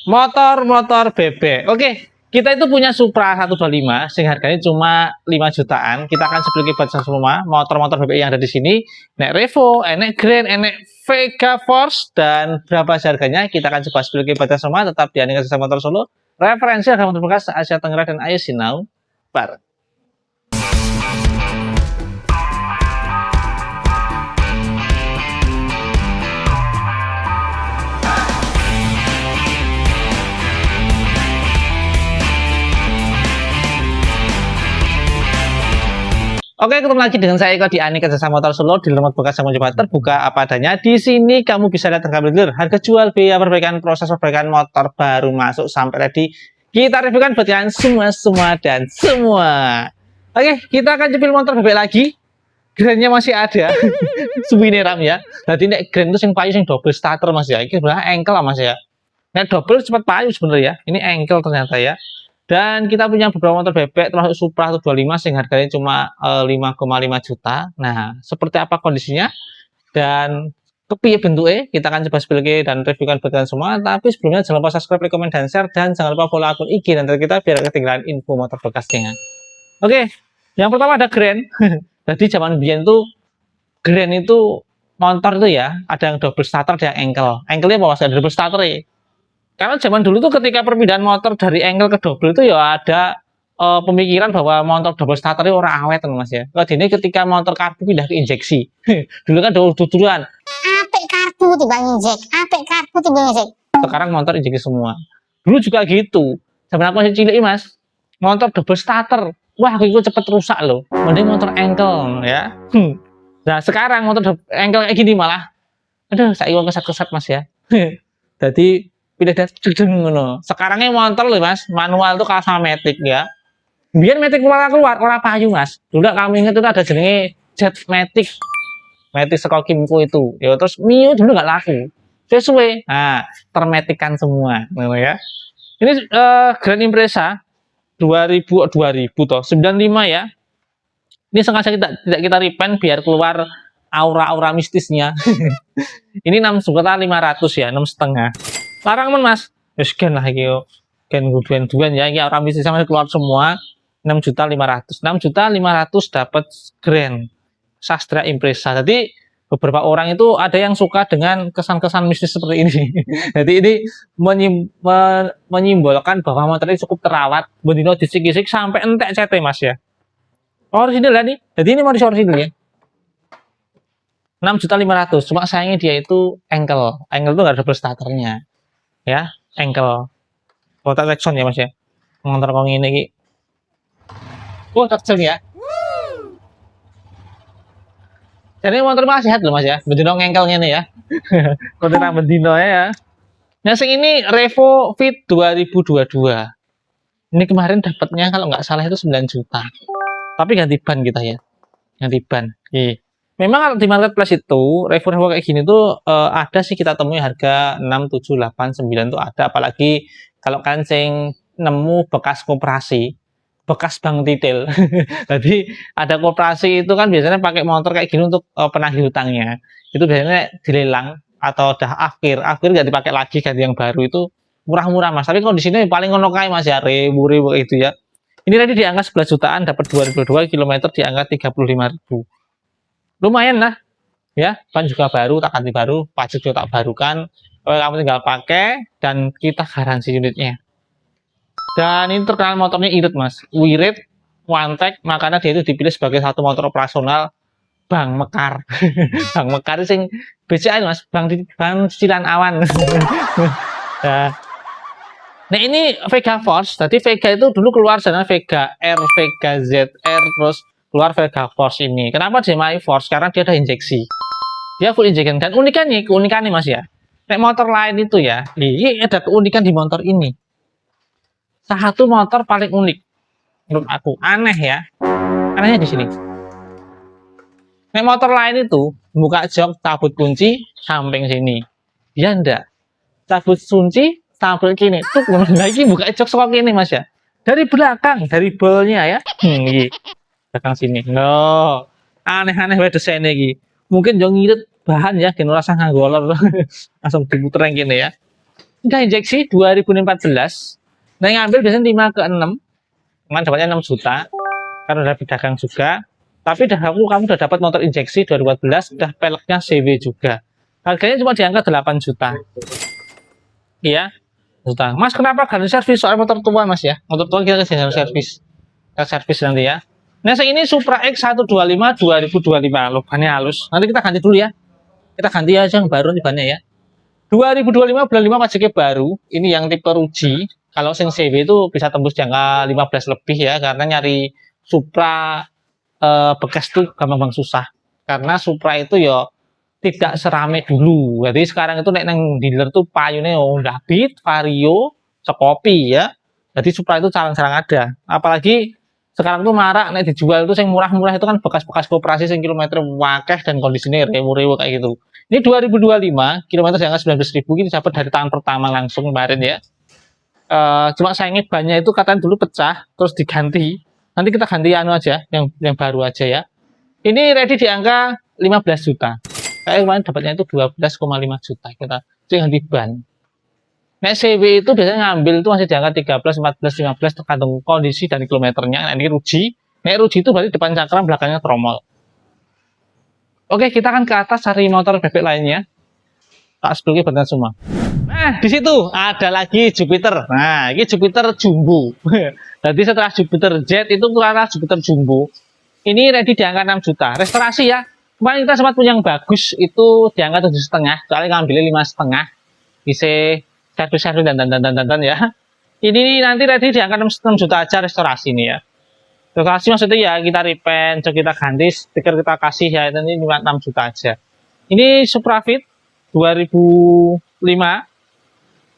motor bebek. Oke, kita itu punya Supra 125 sehingga harganya cuma 5 jutaan. Kita akan sebelum buat semua motor-motor bebek yang ada di sini. Nek Revo, enek Grand, enek Vega Force, dan berapa harganya kita akan coba sebelum buat semua. Tetap di Anika Jasa Motor Solo. Referensi harga motor bekas Asia Tenggara, dan ayo sinau bareng. Oke, ketemu lagi dengan saya Eko di Anika Jasa Motor Solo di remote bekas yang coba terbuka apa adanya. Di sini kamu bisa lihat harga jual, biaya perbaikan, proses perbaikan motor baru masuk sampai ready. Kita reviewkan buat kalian semua dan semua. Oke, kita akan cepil motor bebek lagi. Grandnya masih ada. Subine ram ya. Jadi nek grand itu yang payu yang double starter Mas ya. Ini sebenarnya ankle lah Mas ya. Nek double cepat payu sebenarnya ya. Ini ankle ternyata ya. Dan kita punya beberapa motor bebek termasuk Supra 125 yang harganya cuma 5,5 juta. Nah, seperti apa kondisinya dan kepiye bentuknya, kita akan coba spill dan reviewkan buat kalian semua. Tapi sebelumnya jangan lupa subscribe, komen, dan share, dan jangan lupa follow akun IG dan kita biar ketinggalan info motor bekasnya. Oke, yang pertama ada Grand. Jadi zaman biyen tuh Grand itu motor itu ya, ada yang double starter, ada yang ankle. Ankle-nya apa Mas? Ada double starter ya. Karena zaman dulu tuh ketika perpindahan motor dari ankle ke double itu ya ada pemikiran bahwa motor double starter itu orang awet Mas ya. Kalau ini ketika motor karbu pindah ke injeksi. Dulu kan dulu-duluan. Apik karbu timbang injek, apik karbu timbang injek. Sekarang motor injeksi semua. Dulu juga gitu. Zaman aku masih cilik Mas. Motor double starter. Wah, itu cepet rusak loh. Mending motor ankle ya. Nah, sekarang motor ankle kayak gini malah. Aduh, saya kesat-kesat Mas ya. Jadi pilih dan ngono. Sekarangnya motor loh Mas, manual tuh kalah sama matic ya. Biar matic keluar orang payu Mas. Dulu kami ingat itu ada jenenge Jet Matic. Matic saka Kimco itu. Ya terus Mio dulu nggak laku. Sesuai. Nah, termatikan semua, ngono ya. Ini Grand Impreza 2000 toh, 95 ya. Ini sengaja tidak kita repaint biar keluar aura-aura mistisnya. Ini 6.500.000 ya, 6,5. Larang men Mas, ya sekian lah iki yo. Gen guduan ya, ini orang bisnis sama keluar semua 6.500.000. 6.500.000 dapat Grand Sastra Impreza. Jadi beberapa orang itu ada yang suka dengan kesan-kesan mistis seperti ini. Jadi ini menyimbolkan bahwa motor ini cukup terawat, bendino disik-isik sampai entek CT Mas ya. Original lah nih. Jadi ini modis original ya. 6.500.000. Cuma sayangnya dia itu ankle. Ankle itu nggak ada double starternya. Ya, ankle. Kotak Lexon ya Mas ya. Motor kong ini. Oh, Lexon ya. Jadi motor masih sehat loh Mas ya. Bendino ankle-nya nih ya. Kotak bendino ya. Nah, yang ini Revo Fit 2022. Ini kemarin dapatnya kalau nggak salah itu 9 juta. Tapi ganti ban kita ya. Ganti ban. Iya. Memang kalau di marketplace itu Revo kayak gini tuh ada sih kita temui harga 6, 7, 8, 9 tuh ada. Apalagi kalau kalian sing nemu bekas koperasi, bekas bank detail. Jadi ada koperasi itu kan biasanya pakai motor kayak gini untuk penagih hutangnya. Itu biasanya dilelang atau udah akhir nggak dipakai lagi, ganti yang baru itu murah-murah Mas. Tapi kondisinya paling ngono kae Mas ya, ribu itu ya. Ini tadi di angka 11 jutaan dapat 2022 km di angka 35.000. Lumayan lah ya, ban juga baru, tak ganti baru, pajak juga tak barukan, kamu tinggal pakai dan kita garansi unitnya. Dan ini terkenal motornya irit Mas, wirid, one tech, makanya dia itu dipilih sebagai satu motor operasional Bang Mekar. Bang Mekar sing BCA Mas, Bang cicilan awan. Nah ini Vega Force, tadi Vega itu dulu keluar sana Vega R, Vega ZR, terus keluar Vega Force ini. Kenapa dia My Force? Karena dia ada injeksi. Dia full injection. Dan keunikannya Mas ya. Nek motor lain itu ya, ini ada keunikan di motor ini. Satu motor paling unik menurut aku, aneh ya. Anehnya di sini. Nek motor lain itu buka jok, cabut kunci, samping sini. Dia enggak. Cabut kunci, samping kini. Tuh lagi buka jok sok ini Mas ya. Dari belakang, dari bolnya ya. Belakang sini. No. Aneh-aneh wae desainnya iki. Mungkin yo ngirit bahan ya, gen rasa nganggo olor. Langsung diputer yang gini ya. Enggak injeksi 2014. Nah, yang ngambil biasanya 5 ke 6. Cuman dapatnya 6 juta. Karena udah pedagang juga. Tapi kamu udah dapat motor injeksi 2014, udah peleknya CW juga. Harganya cuma di angka 8 juta. Iya, juta. Mas, kenapa ganti servis soal motor tua, Mas ya? Motor tua kita kasih servis. Kita servis nanti ya. Nah, yang ini Supra X 125 2025. Loh, bannya halus. Nanti kita ganti dulu ya. Kita ganti aja yang baru nih bannya ya. 2025 bulan 5 pajaknya baru. Ini yang tipe Ruji. Kalau sing CW itu bisa tembus di angka 15 lebih ya, karena nyari Supra bekas tuh gampang susah. Karena Supra itu ya tidak serame dulu. Jadi sekarang itu nek nang dealer tuh payune Honda Beat, Vario, Scoopy ya. Jadi Supra itu jarang-jarang ada. Apalagi sekarang tuh marak nek dijual tuh yang murah-murah itu kan bekas-bekas koperasi sing kilometer wakeh dan kondisinya rewu-rewu kayak gitu. Ini 2025, kilometer yang 19.000 ini dapat dari tahun pertama langsung kemarin ya. Cuma sayangnya bannya itu katanya dulu pecah terus diganti. Nanti kita ganti anu aja yang baru aja ya. Ini ready di angka 15 juta. Kayak kemarin dapatnya itu 12,5 juta. Kita ganti ban. Nek CW itu biasanya ngambil itu masih di angka 13, 14, 15 tergantung kondisi dan kilometernya. Nah, ini Ruji. Nek Ruji itu berarti depan cakram, belakangnya tromol. Oke, kita akan ke atas cari motor bebek lainnya. Tak sebelumnya bantuan semua. Nah, di situ ada lagi Jupiter. Nah, ini Jupiter Jumbo. Jadi setelah Jupiter Jet itu keluar Jupiter Jumbo. Ini ready di angka 6 juta. Restorasi ya. Kemarin kita sempat punya yang bagus itu di angka 7,5. Soalnya ngambilnya 5,5. Bisa servis-servis dan ya. Ini nanti ready di angka 6 juta aja restorasi nih ya. Restorasi maksudnya ya kita repaint, kita ganti, stiker kita kasih ya. Ini 6 juta aja. Ini Suprafit 2005.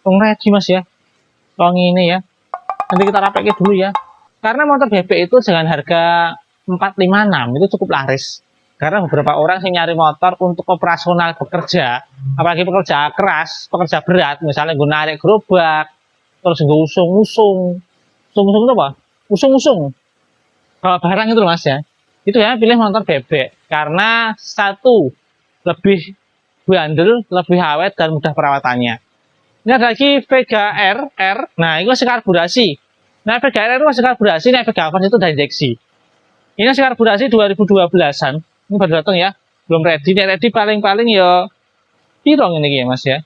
Ready mas ya. Tong ini ya. Nanti kita rapekin dulu ya. Karena motor bebek itu dengan harga 456 itu cukup laris. Karena beberapa orang yang nyari motor untuk operasional bekerja, apalagi pekerja keras, pekerja berat, misalnya gue narik gerobak, terus gue usung itu apa? Usung bawa barang itu loh mas ya. Itu ya pilih motor bebek karena satu lebih bandel, lebih awet dan mudah perawatannya. Ini ada lagi Vega R. Nah, ini masih karburasi. Nah, Vega R itu masih karburasi, nah Vega Avance itu udah injeksi. Ini masih karburasi 2012-an. Ini baru datang ya. Belum ready. Ini ready paling-paling ya pirong ini ya, Mas ya.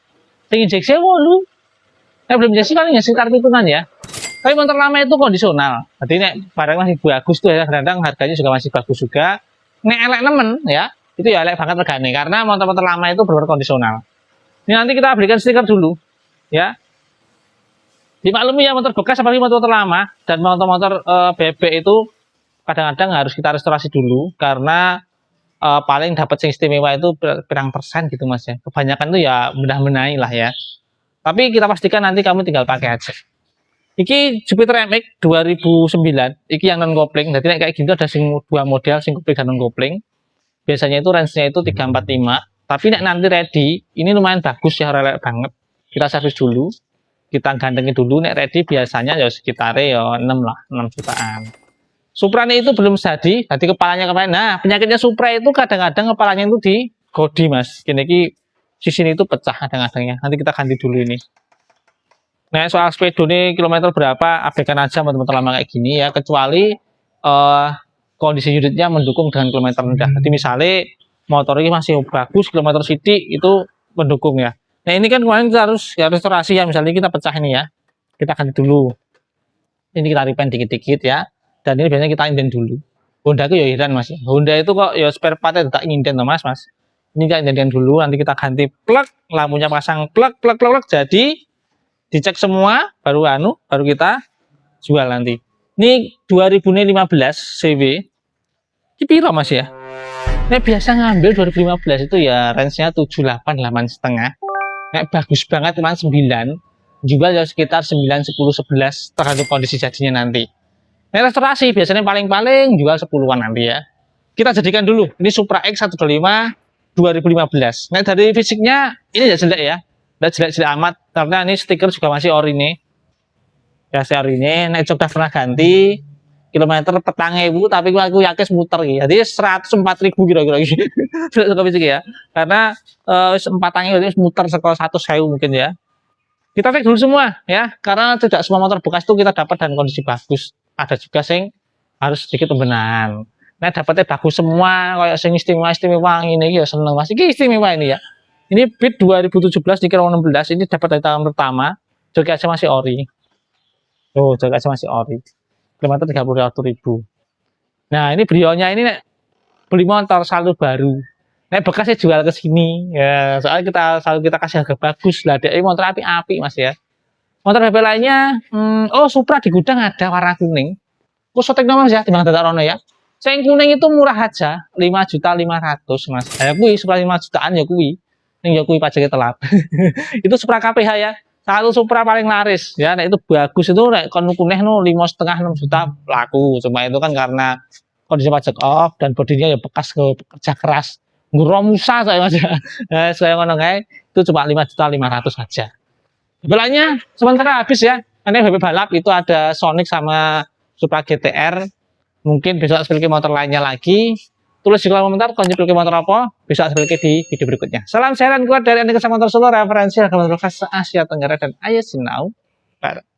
Sing injeksi lu. Belum injeksi paling ya sekitar hitungan ya. Tapi motor lama itu kondisional. Berarti nek barang masih bagus tuh ya, kadang harganya juga masih bagus juga. Nek elek nemen ya, itu ya elek banget regane karena motor-motor lama itu benar kondisional. Ini nanti kita berikan stiker dulu. Ya, dimaklumi ya motor bekas apalagi motor lama dan motor-motor bebek itu kadang-kadang harus kita restorasi dulu karena paling dapat yang istimewa itu berang persen gitu mas ya. Kebanyakan itu ya benar-benar lah ya. Tapi kita pastikan nanti kamu tinggal pakai aja. Iki Jupiter MX 2009, iki yang non kopling. Jadi kayak gitu ada dua model sing kopling dan non kopling. Biasanya itu range-nya itu 345. Tapi nanti ready, ini lumayan bagus ya, relek banget. Kita servis dulu, kita gantengin dulu, nek ready biasanya ya sekitar ya 6 lah, 6 jutaan. Supranya itu belum jadi kepalanya kemarin. Nah, penyakitnya Supra itu kadang-kadang kepalanya itu digodi mas. Kini sisi ini itu pecah kadang-kadangnya. Nanti kita ganti dulu ini. Nah, soal speedo nih kilometer berapa, abaikan aja motor lama kayak gini ya, kecuali kondisi unitnya mendukung dengan kilometer rendah. Jadi misalnya motor ini masih bagus, kilometer city itu mendukung ya. Nah ini kan kemarin kita harus ya restorasi ya, misalnya kita pecah ini ya, kita ganti dulu. Ini kita repaint dikit-dikit ya, dan ini biasanya kita inden dulu. Honda itu ya heran mas, Honda itu kok ya spare partnya tidak inden mas. Ini kita inden dulu, nanti kita ganti plug, lampunya pasang plug, jadi dicek semua, baru kita jual nanti. Ini 2015 CW, ini piro mas ya? Ini biasa ngambil 2015 itu ya range-nya 78, 8,5. Nek bagus banget cuma 9, jual ya sekitar 9, 10, 11 tergantung kondisi jadinya nanti. Nek restorasi biasanya paling-paling jual 10-an nanti ya. Kita jadikan dulu, ini Supra X 125 2015. Nek dari fisiknya ini tidak jelek ya, tidak jelek-jelek amat karena ini stiker juga masih ori nih. Ya ori ini, nek sudah pernah ganti kilometer 4.000 tapi aku yakin muter gitu. Jadi 104.000 kira-kira gitu. Ya. Karena 4.000 itu muter sekolah 100.000 mungkin ya. Kita cek dulu semua ya, karena tidak semua motor bekas itu kita dapat dan kondisi bagus. Ada juga sing harus sedikit pembenahan. Nah, dapatnya bagus semua, kayak sing istimewa ini ya seneng Mas. Ini istimewa ini ya. Ini Beat 2017 di kilo 16 ini dapat dari tahun pertama. Jok aja masih ori. Tuh, jok aja masih ori. Kilometer 31.000. Nah, ini brionya ini nek beli motor selalu baru. Nek bekasnya jual ke sini ya, soalnya kita selalu kita kasih harga bagus lah. Dia motor api-api Mas ya. Motor HP lainnya, oh Supra di gudang ada warna kuning. Khusus Mas ya, timbang Tata Rono ya. Yang kuning itu murah aja, 5.500.000 Mas. Ya kuwi Supra 5 jutaan ya kuwi. Ning ya kuwi pajaknya telat. Itu Supra KPH ya. Satu Supra paling laris ya. Nah itu bagus itu nek kon kuneh no 5,5 6 juta laku. Cuma itu kan karena kondisi pajak off dan bodinya ya bekas kerja keras. Nguromusa saya Mas ya. Nah, saya ngono kae itu cuma 5.500.000 saja. Belanya sementara habis ya. Ini BP balap itu ada Sonic sama Supra GTR. Mungkin besok sepilih motor lainnya lagi. Tulis di kolom komentar kunci pilih motor apa. Besok sepilih di video berikutnya. Salam sehat dan kuat dari Andi Motor Solo, referensi harga motor khas Asia Tenggara dan ayo sinau. Bye.